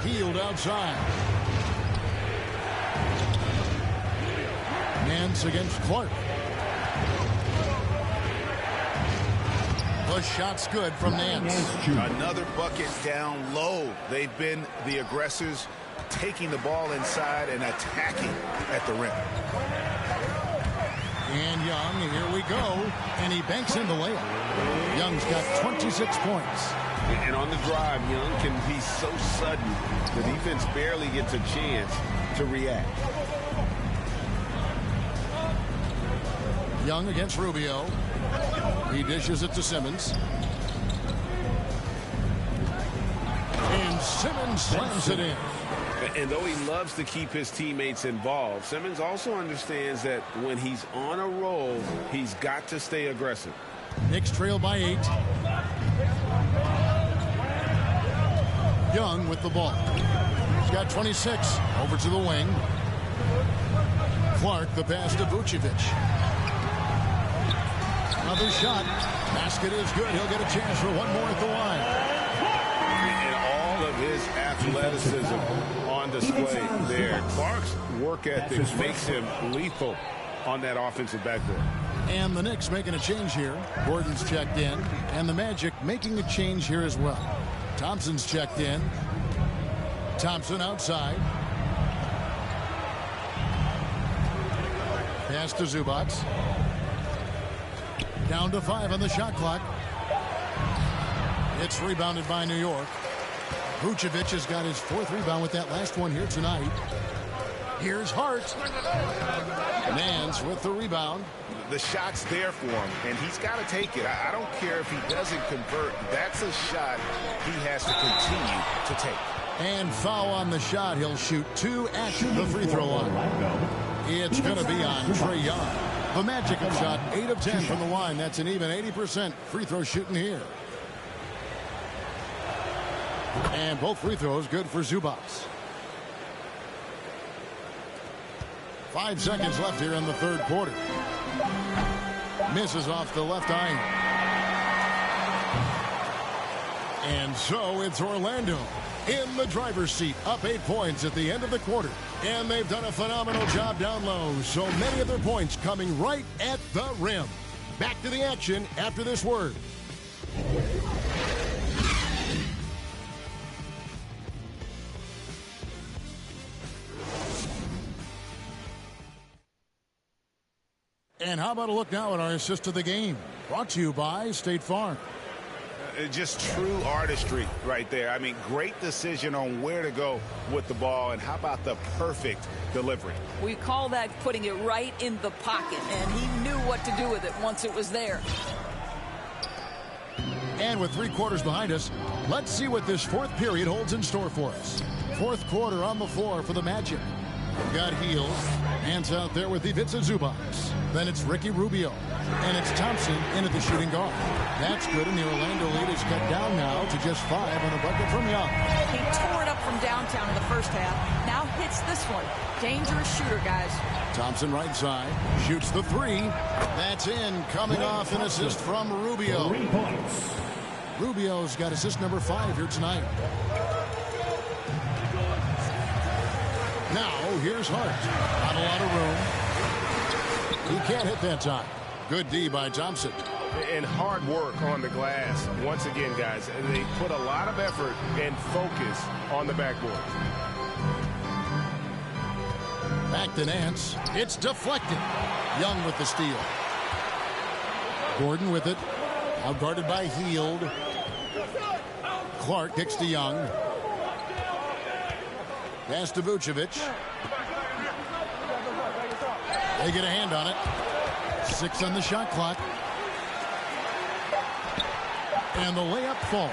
Speaker 3: Hield outside. Nance against Clark. The shot's good from Nance.
Speaker 8: Another bucket down low. They've been the aggressors, taking the ball inside and attacking at the rim.
Speaker 3: And Young, here we go. And he banks in the layup. Young's got 26 points.
Speaker 8: And on the drive, Young can be so sudden. The defense barely gets a chance to react.
Speaker 3: Young against Rubio. He dishes it to Simmons. And Simmons slams it in.
Speaker 8: And though he loves to keep his teammates involved, Simmons also understands that when he's on a roll, he's got to stay aggressive.
Speaker 3: Knicks trail by 8. Young with the ball. He's got 26. Over to the wing. Clark, the pass to Vucevic. Another shot. Basket is good. He'll get a chance for one more at the line.
Speaker 8: And all of his athleticism on display there. Clark's work ethic makes him lethal on that offensive backboard.
Speaker 3: And the Knicks making a change here. Gordon's checked in. And the Magic making a change here as well. Thompson's checked in. Thompson outside. Pass to Zubac. Down to 5 on the shot clock. It's rebounded by New York. Vucevic has got his 4th rebound with that last one here tonight. Here's Hart. Nance with the rebound.
Speaker 8: The shot's there for him, and he's got to take it. I don't care if he doesn't convert. That's a shot he has to continue to take.
Speaker 3: And foul on the shot. He'll shoot 2 at the free throw line. It's going to be on Trae Young. The Magic have shot 8 of 10 from the line. That's an even 80% free throw shooting here. And both free throws good for Zubac. 5 seconds left here in the 3rd quarter. Misses off the left eye. And so it's Orlando in the driver's seat, up 8 points at the end of the quarter. And they've done a phenomenal job down low. So many of their points coming right at the rim. Back to the action after this word. And how about a look now at our assist of the game? Brought to you by State Farm.
Speaker 8: Just true artistry right there. I mean, great decision on where to go with the ball, and how about the perfect delivery?
Speaker 5: We call that putting it right in the pocket, and he knew what to do with it once it was there.
Speaker 3: And with 3 quarters behind us, let's see what this 4th period holds in store for us. 4th quarter on the floor for the Magic. We've got Hield. Hands out there with Ivica Zubac. Then it's Ricky Rubio. And it's Thompson in at the shooting guard. That's good, and the Orlando lead is cut down now to just 5 on a bucket from Young.
Speaker 5: He tore it up from downtown in the first half. Now hits this one. Dangerous shooter, guys.
Speaker 3: Thompson right side. Shoots the 3. That's in. Coming off an assist from Rubio.
Speaker 6: 3 points.
Speaker 3: Rubio's got assist number 5 here tonight. Now, here's Hart. Not a lot of room. He can't hit that time. Good D by Thompson.
Speaker 8: And hard work on the glass. Once again, guys, they put a lot of effort and focus on the backboard.
Speaker 3: Back to Nance. It's deflected. Young with the steal. Gordon with it. Now guarded by Hield. Clark kicks to Young. Pass to Vucevic. They get a hand on it. 6 on the shot clock. And the layup falls.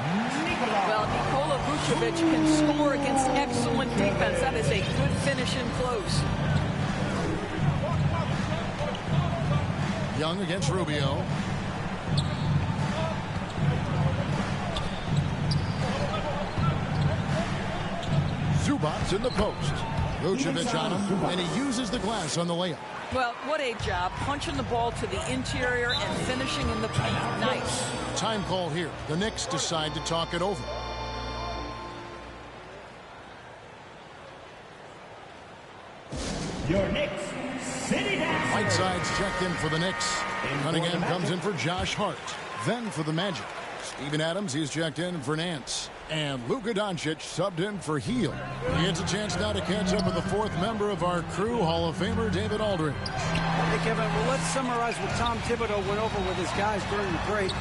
Speaker 5: Well, Nikola Vucevic can score against excellent defense. That is a good finish in close.
Speaker 3: Young against Rubio. Zubac in the post. Vucevic on him, and he uses the glass on the layup.
Speaker 5: Well, what a job. Punching the ball to the interior and finishing in the paint. Nice.
Speaker 3: Time call here. The Knicks decide to talk it over.
Speaker 6: Your Knicks, City Dancers.
Speaker 3: Whiteside's checked in for the Knicks. Cunningham comes in for Josh Hart. Then for the Magic. Steven Adams, he's checked in for Nance. And Luka Doncic subbed in for Hield. It's a chance now to catch up with the 4th member of our crew, Hall of Famer David Aldridge.
Speaker 7: Hey, Kevin, well, let's summarize what Tom Thibodeau went over with his guys during the break.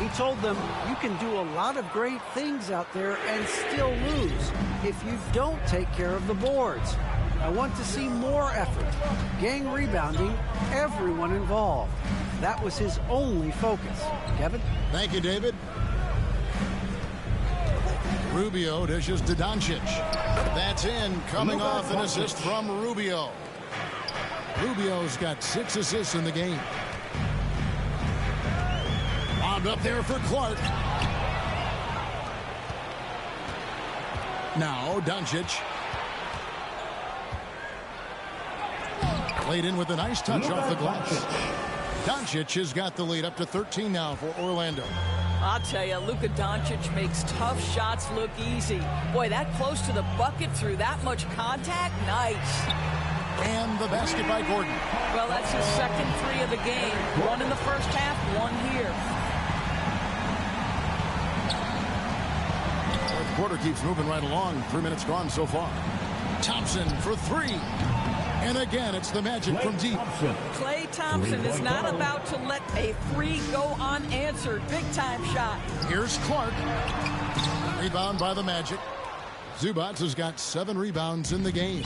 Speaker 7: He told them, you can do a lot of great things out there and still lose if you don't take care of the boards. I want to see more effort, gang rebounding, everyone involved. That was his only focus. Kevin?
Speaker 3: Thank you, David. Rubio dishes to Doncic. That's in, coming off an assist from Rubio. Rubio's got 6 assists in the game. Bombed up there for Clark. Now Doncic. Played in with a nice touch off the glass. Doncic has got the lead up to 13 now for Orlando.
Speaker 5: I'll tell you, Luka Doncic makes tough shots look easy. Boy, that close to the bucket through that much contact, nice.
Speaker 3: And the basket by Gordon.
Speaker 5: Well, that's his 2nd 3 of the game. 1 in the first half, 1 here.
Speaker 3: Quarter keeps moving right along. 3 minutes gone so far. Thompson for three. And again, it's the Magic from deep.
Speaker 5: Klay Thompson is not about to let a three go unanswered. Big-time shot.
Speaker 3: Here's Clark. Rebound by the Magic. Zubac has got 7 rebounds in the game.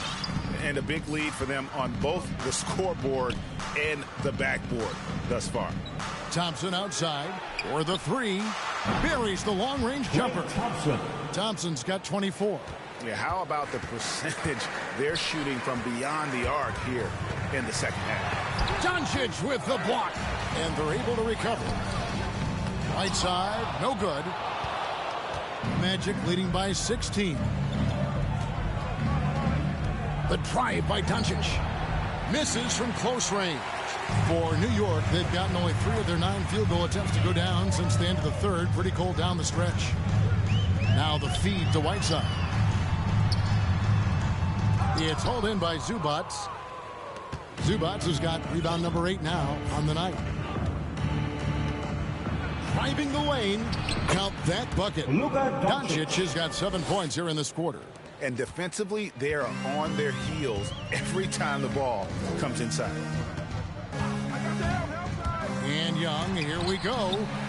Speaker 8: And a big lead for them on both the scoreboard and the backboard thus far.
Speaker 3: Thompson outside for the three. Buries the long-range jumper. Thompson's got 24.
Speaker 8: Yeah, how about the percentage they're shooting from beyond the arc here in the second half?
Speaker 3: Doncic with the block. And they're able to recover. Right side, no good. Magic leading by 16. The drive by Doncic. Misses from close range. For New York, they've gotten only 3 of their 9 field goal attempts to go down since the end of the third. Pretty cold down the stretch. Now the feed to Whiteside. It's hauled in by Zubac. Zubac has got rebound number 8 now on the night. Driving the lane. Count that bucket. Doncic has got 7 points here in this quarter.
Speaker 8: And defensively, they are on their heels every time the ball comes inside.
Speaker 3: And Young, here we go.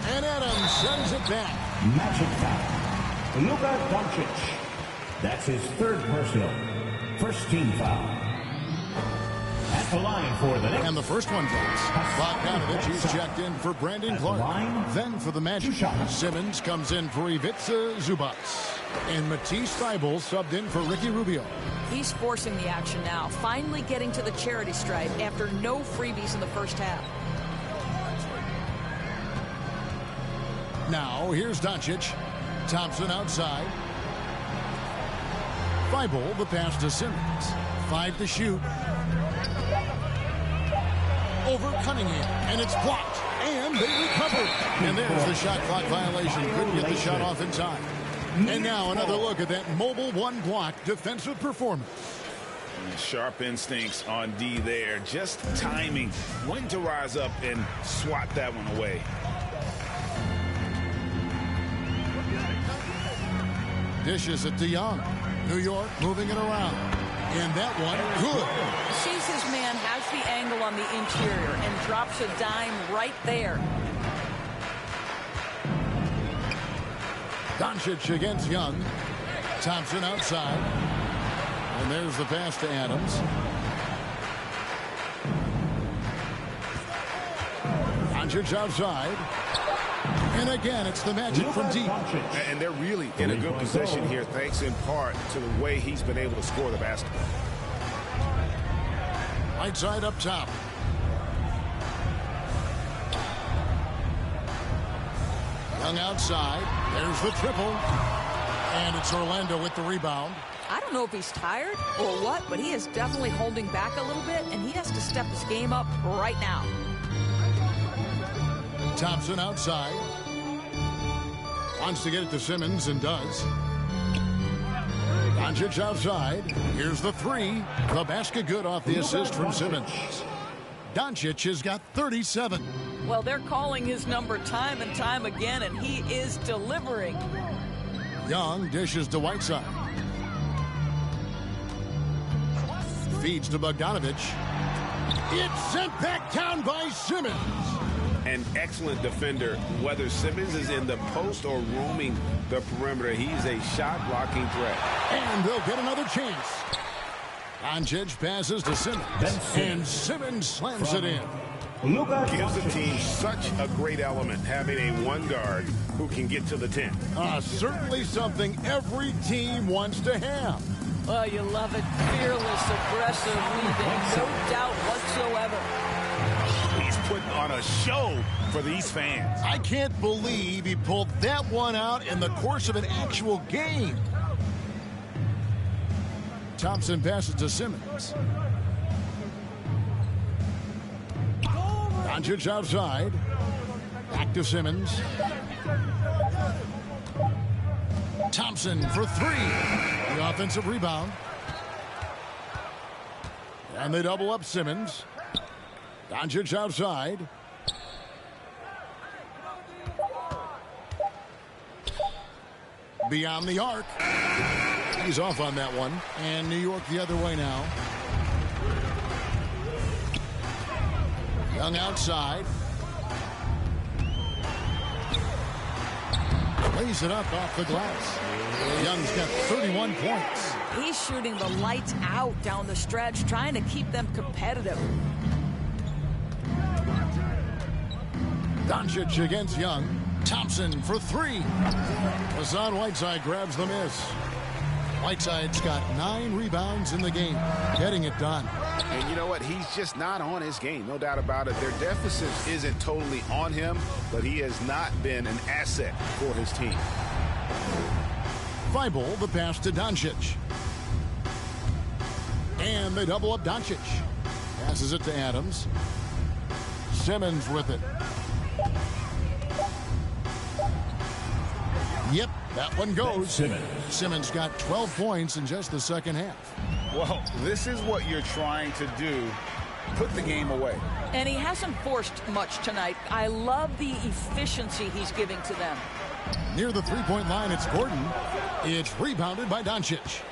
Speaker 3: And Adams sends it back.
Speaker 6: Magic foul. Luka Doncic. That's his 3rd personal. First team foul. At the line for the next.
Speaker 3: And the first one drops. Bogdanovich is checked in for Brandon Clark. Then for the Magic. Simmons comes in for Ivica Zubac. And Matisse Thybulle subbed in for Ricky Rubio.
Speaker 5: He's forcing the action now. Finally getting to the charity stripe after no freebies in the first half.
Speaker 3: Now, here's Doncic. Thompson outside. Thybulle, the pass to Simmons. 5 to shoot. Over Cunningham, and it's blocked. And they recover. And there's the shot clock violation. Couldn't get the shot off in time. And now another look at that mobile one block defensive performance.
Speaker 8: Sharp instincts on D there. Just timing when to rise up and swat that one away.
Speaker 3: Dishes it to Young. New York moving it around. And that one, good.
Speaker 5: Sees his man, has the angle on the interior, and drops a dime right there.
Speaker 3: Doncic against Young. Thompson outside. And there's the pass to Adams. Doncic outside. And again, it's the Magic from deep.
Speaker 8: And they're really in a good position here, thanks in part to the way he's been able to score the basketball.
Speaker 3: Right side up top. Young outside. There's the triple. And it's Orlando with the rebound.
Speaker 5: I don't know if he's tired or what, but he is definitely holding back a little bit, and he has to step his game up right now.
Speaker 3: Thompson outside. Wants to get it to Simmons and does. Doncic outside. Here's the three. The basket good off the assist from Simmons. Doncic has got 37.
Speaker 5: Well, they're calling his number time and time again, and he is delivering.
Speaker 3: Young dishes to Whiteside. Feeds to Bogdanovich. It's sent back down by Simmons.
Speaker 8: An excellent defender, whether Simmons is in the post or roaming the perimeter. He's a shot-blocking threat.
Speaker 3: And they'll get another chance. Doncic passes to Simmons. And Simmons slams it in.
Speaker 8: Gives the team such a great element, having a one guard who can get to the 10.
Speaker 3: Certainly something every team wants to have.
Speaker 5: Well, you love it. Fearless, aggressive leading. No doubt whatsoever.
Speaker 8: He's putting on a show for these fans.
Speaker 3: I can't believe he pulled that one out in the course of an actual game. Thompson passes to Simmons. Doncic outside. Back to Simmons. Thompson for three. The offensive rebound. And they double up Simmons. Doncic outside. Beyond the arc. He's off on that one. And New York the other way now. Young outside. Lays it up off the glass. Young's got 31 points.
Speaker 5: He's shooting the lights out down the stretch, trying to keep them competitive.
Speaker 3: Doncic against Young. Thompson for three. Hassan Whiteside grabs the miss. Whiteside's got 9 rebounds in the game, getting it done.
Speaker 4: And you know what? He's just not on his game, no doubt about it. Their deficit isn't totally on him, but he has not been an asset for his team.
Speaker 3: Feibel, the pass to Doncic. And they double up Doncic. Passes it to Adams. Simmons with it. Yep, that one goes. Simmons got 12 points in just the second half.
Speaker 10: Well, this is what you're trying to do. Put the game away.
Speaker 5: And he hasn't forced much tonight. I love the efficiency he's giving to them.
Speaker 3: Near the three-point line, it's Gordon. It's rebounded by Doncic.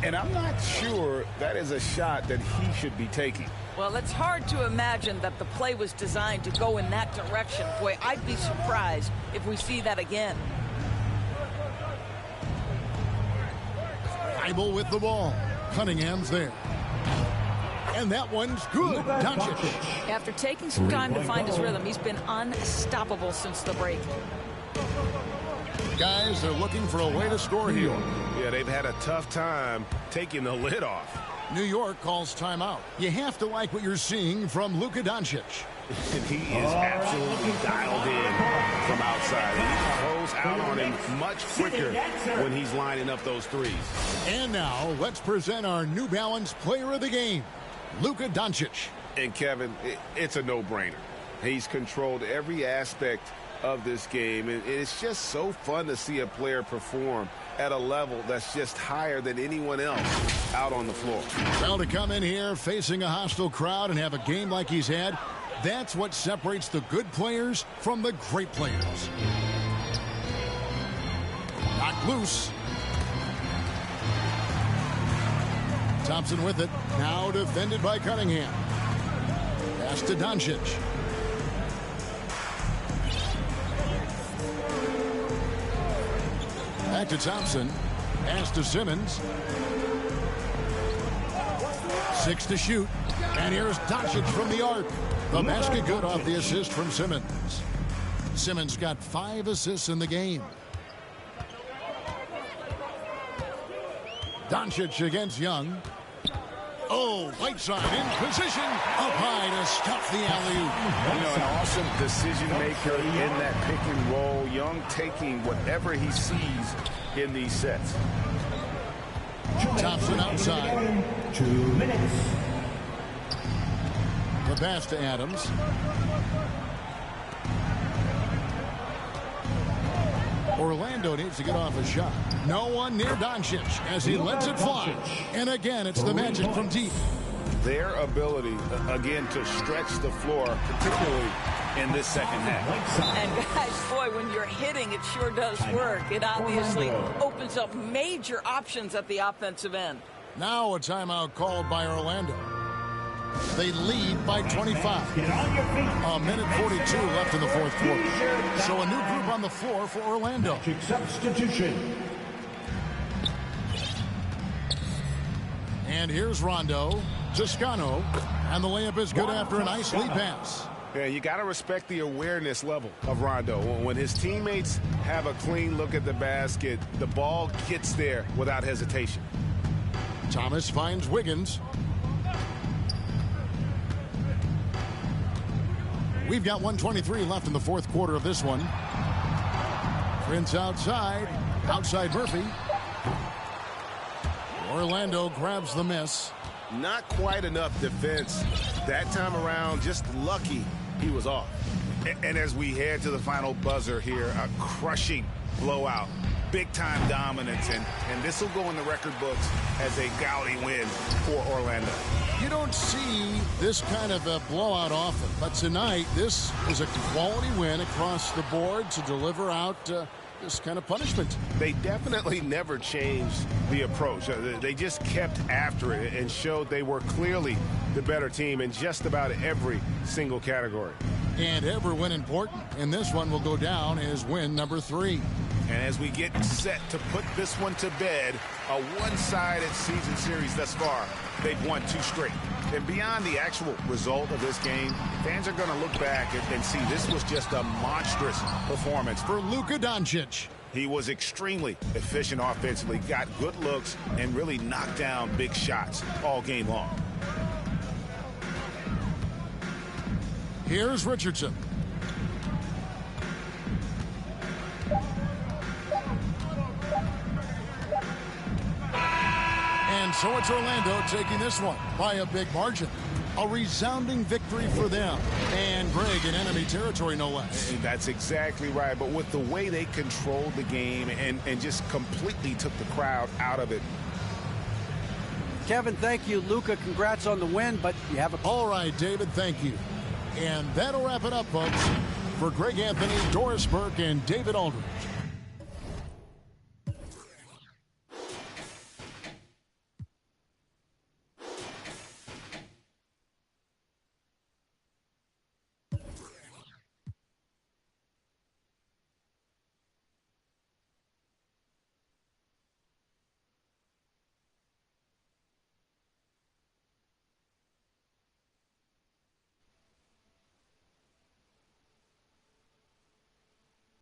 Speaker 10: And I'm not sure that is a shot that he should be taking.
Speaker 5: Well, it's hard to imagine that the play was designed to go in that direction. Boy, I'd be surprised if we see that again.
Speaker 3: Feibel with the ball. Cunningham's there. And that one's good. Doncic.
Speaker 5: After taking some time to find his rhythm, he's been unstoppable since the break.
Speaker 3: Guys, they're looking for a way to score here.
Speaker 8: Yeah, they've had a tough time taking the lid off.
Speaker 3: New York calls timeout. You have to like what you're seeing from Luka Doncic.
Speaker 8: And he is absolutely dialed in from outside. He goes out on him much quicker when he's lining up those threes.
Speaker 3: And now, let's present our New Balance player of the game, Luka Doncic.
Speaker 8: And Kevin, it's a no-brainer. He's controlled every aspect of this game, and it's just so fun to see a player perform at a level that's just higher than anyone else out on the floor.
Speaker 3: Well, to come in here facing a hostile crowd and have a game like he's had, that's what separates the good players from the great players. Knocked loose. Thompson with it. Now defended by Cunningham. Pass to Doncic. Back to Thompson. Pass to Simmons. 6 to shoot. And here's Doncic from the arc. The basket good off the assist from Simmons. Simmons got 5 assists in the game. Doncic against Young. Oh, Whiteside in position. Up high to stuff the alley-oop.
Speaker 8: You know, an awesome decision maker in that pick and roll. Young taking whatever he sees in these sets.
Speaker 3: Thompson outside.
Speaker 6: 2 minutes.
Speaker 3: The pass to Adams. Orlando needs to get off a shot. No one near Doncic as he lets it fly. And again, it's the Magic from deep.
Speaker 8: Their ability, again, to stretch the floor, particularly in this second half.
Speaker 5: And guys, boy, when you're hitting, it sure does work. It obviously opens up major options at the offensive end.
Speaker 3: Now a timeout called by Orlando. They lead by 25. A minute 42 left in the fourth quarter. So a new group on the floor for Orlando.
Speaker 6: Substitution.
Speaker 3: And here's Rondo. Toscano. And the layup is good after a nice lead pass.
Speaker 8: Yeah, you got to respect the awareness level of Rondo. When his teammates have a clean look at the basket, the ball gets there without hesitation.
Speaker 3: Thomas finds Wiggins. We've got 1:23 left in the fourth quarter of this one. Prince outside. Outside Murphy. Orlando grabs the miss.
Speaker 8: Not quite enough defense that time around. Just lucky he was off. And as we head to the final buzzer here, a crushing blowout. Big-time dominance, and this will go in the record books as a gaudy win for Orlando.
Speaker 3: You don't see this kind of a blowout often, but tonight this is a quality win across the board to deliver out this kind of punishment.
Speaker 8: They definitely never changed the approach. They just kept after it and showed they were clearly the better team in just about every single category.
Speaker 3: And every win important, and this one will go down as win number 3.
Speaker 10: And as we get set to put this one to bed, a one-sided season series thus far. They've won 2 straight. And beyond the actual result of this game, fans are going to look back and see this was just a monstrous performance
Speaker 3: for Luka Doncic.
Speaker 10: He was extremely efficient offensively, got good looks, and really knocked down big shots all game long.
Speaker 3: Here's Richardson. And so it's Orlando taking this one by a big margin. A resounding victory for them. And Greg in enemy territory, no less.
Speaker 10: And that's exactly right. But with the way they controlled the game and just completely took the crowd out of it.
Speaker 7: Kevin, thank you. Luka, congrats on the win, but you have a...
Speaker 3: All right, David, thank you. And that'll wrap it up, folks. For Greg Anthony, Doris Burke, and David Aldridge,